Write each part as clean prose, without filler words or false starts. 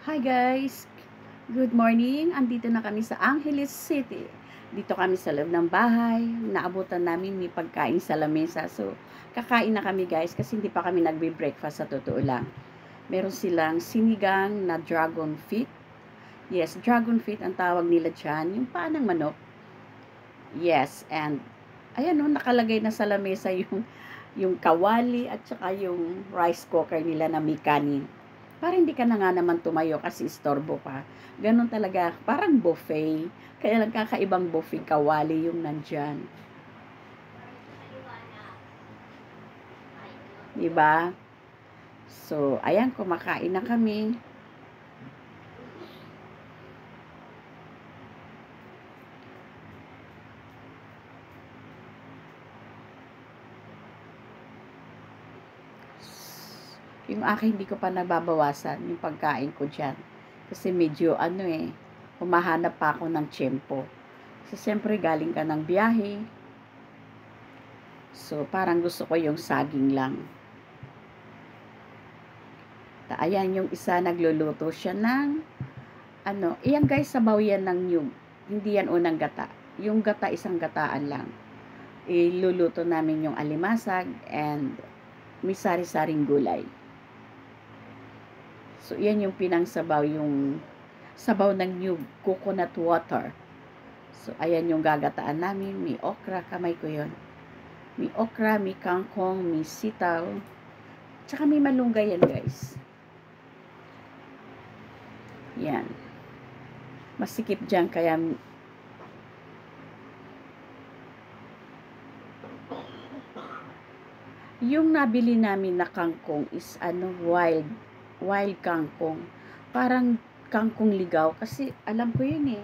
Hi guys! Good morning! Andito na kami sa Angeles City. Dito kami sa loob ng bahay. Naabutan namin may pagkain sa lamesa. So, kakain na kami guys kasi hindi pa kami nagbe-breakfast sa totoo lang. Meron silang sinigang na dragon feet. Yes, dragon feet ang tawag nila dyan. Yung paa ng manok. Yes, and ayan o, nakalagay na sa lamesa yung kawali at saka yung rice cooker nila na may kanin. Para hindi ka na nga naman tumayo kasi istorbo pa. Ganon talaga, parang buffet. Kaya lang kakaibang buffet, kawali yung nandyan. Diba? So, ayan, kumakain na kami. Yung akin hindi ko pa nababawasan yung pagkain ko dyan. Kasi medyo humahanap pa ako ng tiyempo. Kasi siyempre galing ka ng biyahe. So parang gusto ko yung saging lang. Ayan yung isa nagluluto siya ng iyan guys, sabaw yan ng nyug. Hindi yan unang gata. Yung gata isang gataan lang. Iluluto namin yung alimasag and may sari-saring gulay. So, yan yung pinangsabaw, yung sabaw ng nyug, coconut water. So, ayan yung gagataan namin. May okra, kamay ko yun. May okra, may kangkong, may sitaw. Tsaka may malunggay yan, guys. Yan. Masikip dyan, kaya yung nabili namin na kangkong is wild kangkong. Parang kangkong ligaw. Kasi alam ko yun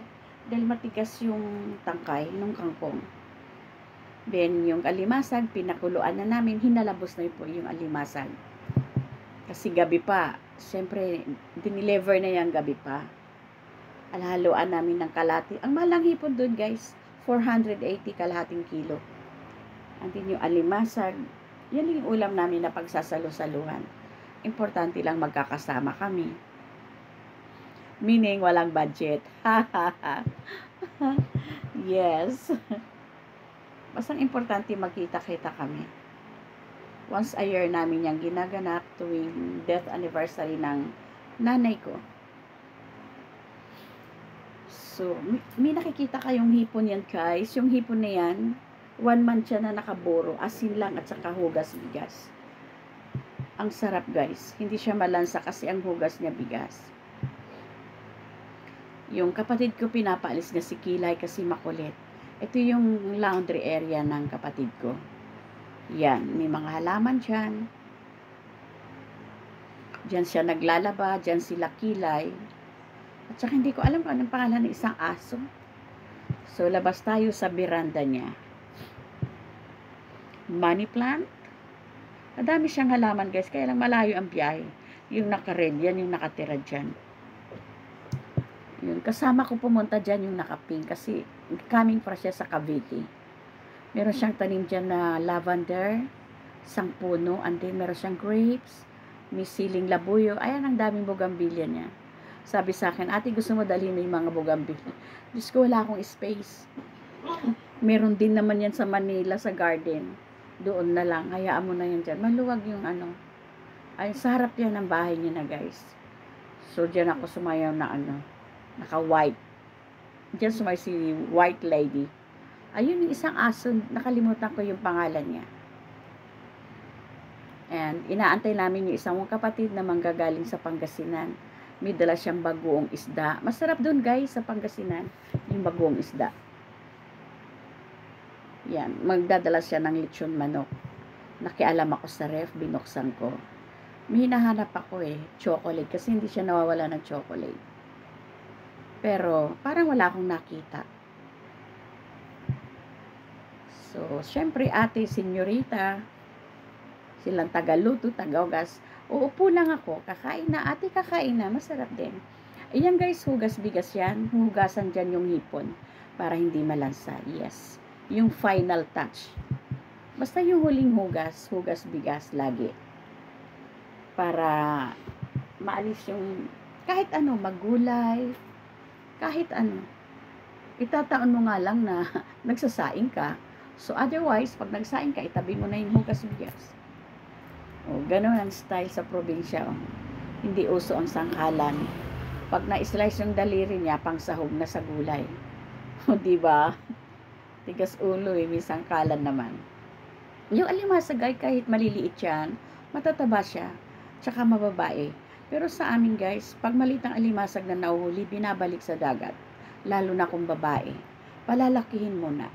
dahil matigas yung tangkay ng kangkong. Then, yung alimasag, pinakuluan na namin. Hinalabos na po yung alimasag. Kasi gabi pa. Siyempre, diniliver na yung gabi pa. Alhaluan namin ng kalati. Ang malang hipon doon, guys. 480 kalahating kilo. Andin yung alimasag. Yan yung ulam namin na pagsasalo-saluhan. Importante lang magkakasama kami. Meaning, walang budget. Yes. Basta importante magkita-kita kami. Once a year namin yung ginaganap tuwing death anniversary ng nanay ko. So, may nakikita kayong hipon yan guys. Yung hipon na yan, 1 month siya na nakaburo. Asin lang at saka hugas bigas. Ang sarap guys. Hindi siya malansa kasi ang hugas niya bigas. Yung kapatid ko pinapaalis niya si Kilay kasi makulit. Ito yung laundry area ng kapatid ko. Yan. May mga halaman dyan. Diyan siya naglalaba. Diyan sila Kilay. At saka hindi ko alam kung anong pangalan ng isang aso. So labas tayo sa veranda niya. Money plant. Madami siyang halaman guys, kaya lang malayo ang biyahe. Yung naka-red, yan yung nakatira dyan. Yun, kasama ko pumunta dyan yung naka-pink kasi coming fra siya sa Cavite. Meron siyang tanim dyan na lavender, isang puno, and then meron siyang grapes, may siling labuyo. Ayan, ang daming bugambilya niya. Sabi sa akin, ate gusto mo dalhin yung mga bugambilya? Diyos ko, wala akong space. Meron din naman yan sa Manila, sa garden. Doon na lang, hayaan mo na yan dyan. Maluwag yung ay sa harap yan ng bahay niya na guys. So dyan ako sumayaw na naka-white. Dyan sumayaw si white lady. Ayun yung isang aso, nakalimutan ko yung pangalan niya. And inaantay namin yung isang kapatid na manggagaling sa Pangasinan. May dala siyang bagoong isda. Masarap doon guys sa Pangasinan, yung bagoong isda. Yan, magdadala siya ng lechon manok. Nakialam ako sa ref, binuksan ko. May hinahanap ako chocolate, kasi hindi siya nawawala ng chocolate. Pero, parang wala akong nakita. So, syempre ate, senyorita, silang tagaluto, tagaugas. Uupo lang ako, kakain na, ate kakain na, masarap din. Ayan guys, hugas bigas yan, hugasan dyan yung hipon, para hindi malansa, yes. Yung final touch. Basta yung huling hugas bigas lagi. Para maalis yung Kahit ano, maggulay, kahit ano. Itataon mo nga lang na nagsasaing ka. So, otherwise, pag nagsaing ka, itabi mo na yung hugas bigas. O, ganun ang style sa probinsya. O. Hindi uso ang sangkalan. Pag na-slice yung daliri niya, pang sahog na sa gulay. O, diba? Tigas ulo eh, may sangkalan naman. Yung alimasag ay kahit maliliit yan, matataba siya, tsaka mababae. Pero sa amin guys, pag maliit ang alimasag na nauhuli, binabalik sa dagat. Lalo na kung babae. Palalakihin mo na.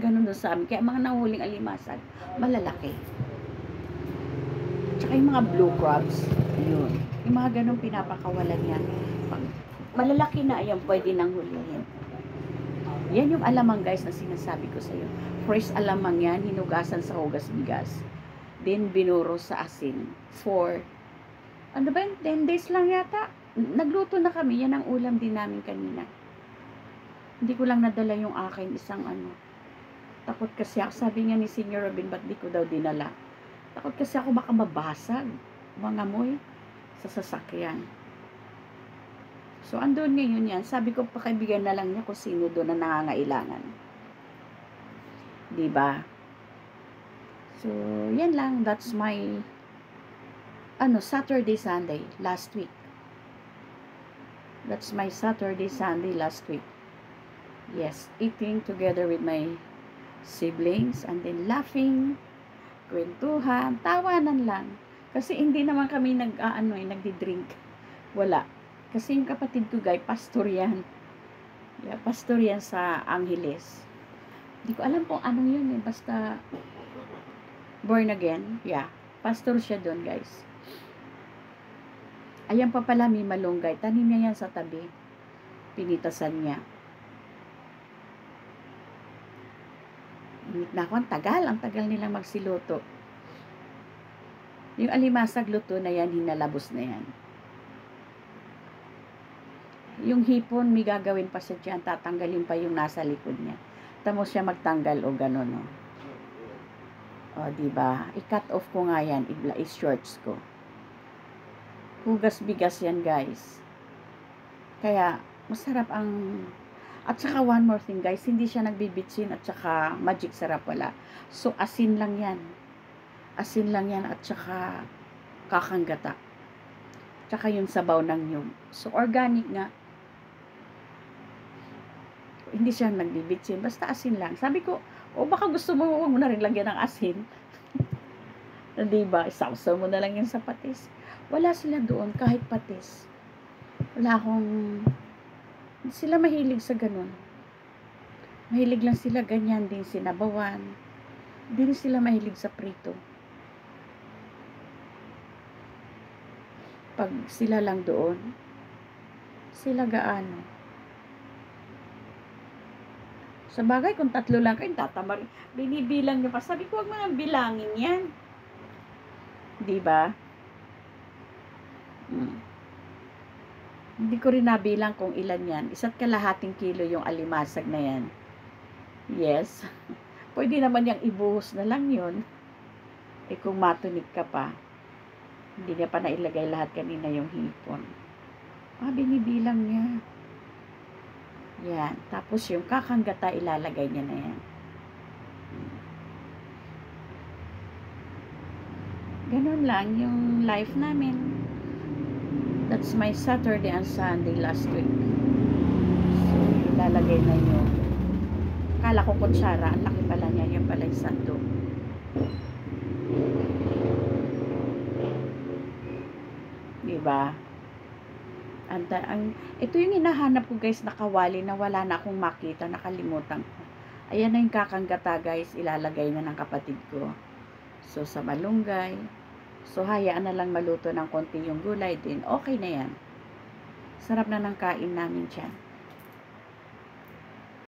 Ganun doon sa amin. Kaya mga nahuling alimasag, malalaki. Tsaka yung mga blue crabs, yun. Yung mga ganun pinapakawalan yan. Pag malalaki na, ayan, pwede nang hulihin. Yan yung alamang guys na sinasabi ko sa'yo. Fresh alamang yan, hinugasan sa hugas bigas. Then binuro sa asin. For, ano ba yun? 10 days lang yata. Nagluto na kami. Yan ang ulam din namin kanina. Hindi ko lang nadala yung akin isang ano. Takot kasi ako. Sabi nga ni Senior Robin, ba't di ko daw dinala? Takot kasi ako baka mabasag. Mga amoy sa sasakyan. So, andun ngayon yan. Sabi ko, pakaibigan na lang niya kung sino doon na nangangailangan. Diba? So, yan lang. That's my Saturday, Sunday, last week. That's my Saturday, Sunday, last week. Yes, eating together with my siblings and then laughing, kwentuhan, tawanan lang. Kasi hindi naman kami nagdi-drink. Wala. Kasi yung kapatid ko guys, pastor yan. Yeah, pastor yan sa Angeles. Hindi ko alam kung anong yun eh. Basta born again. Yeah, pastor siya doon guys. Ayan pa pala may malunggay. Tanim niya yan sa tabi. Pinitasan niya. Na ako, ang tagal nilang magsiluto. Yung alimasag luto na yan, hinalabos na yan. Yung hipon, may gagawin pa siya dyan, tatanggalin pa yung nasa likod niya. Tamo siya magtanggal o gano'n, no? O, diba? I-cut off ko nga yan, i-shorts ko. Hugas bigas yan, guys. Kaya, masarap ang... At saka one more thing guys, hindi siya nagbibitsin at saka magic sarap wala. So asin lang yan. Asin lang yan at saka kakanggata. Tsaka yung sabaw ng nyug. So organic nga. Hindi siya nagbibitsin, basta asin lang. Sabi ko, baka gusto mo, huwag mo na rin lagyan ng asin. Diba? Isawsaw mo na lang yan sa patis. Wala sila doon kahit patis. Wala akong... Sila mahilig sa ganun. Mahilig lang sila ganyan din sinabawan. Hindi rin sila mahilig sa prito. Pag sila lang doon, sila gaano. Sa bagay, kung 3 lang kayo, tatamar. Binibilang nyo pa. Sabi ko, huwag mo nang bilangin yan. Diba? Hindi ko rin nabilang kung ilan yan. 1.5 kilo yung alimasag na yan. Yes. Pwede naman yung ibuhos na lang yun. Kung matunig ka pa. Hindi niya pa nailagay lahat kanina yung hipon. Binibilang niya. Yan. Tapos yung kakanggata, ilalagay niya na yan. Ganun lang yung life namin. That's my Saturday and Sunday last week. So, ilalagay na yun. Akala ko kutsara. Ang laki pala niya. Yan pala yung sando. Diba? Ito yung hinahanap ko guys na kawali na wala na akong makita. Nakalimutan ko. Ayan na yung kakanggata guys. Ilalagay na ng kapatid ko. So, sa malunggay. So, hayaan na lang maluto ng konti yung gulay din. Okay na yan. Sarap na ng kain namin dyan.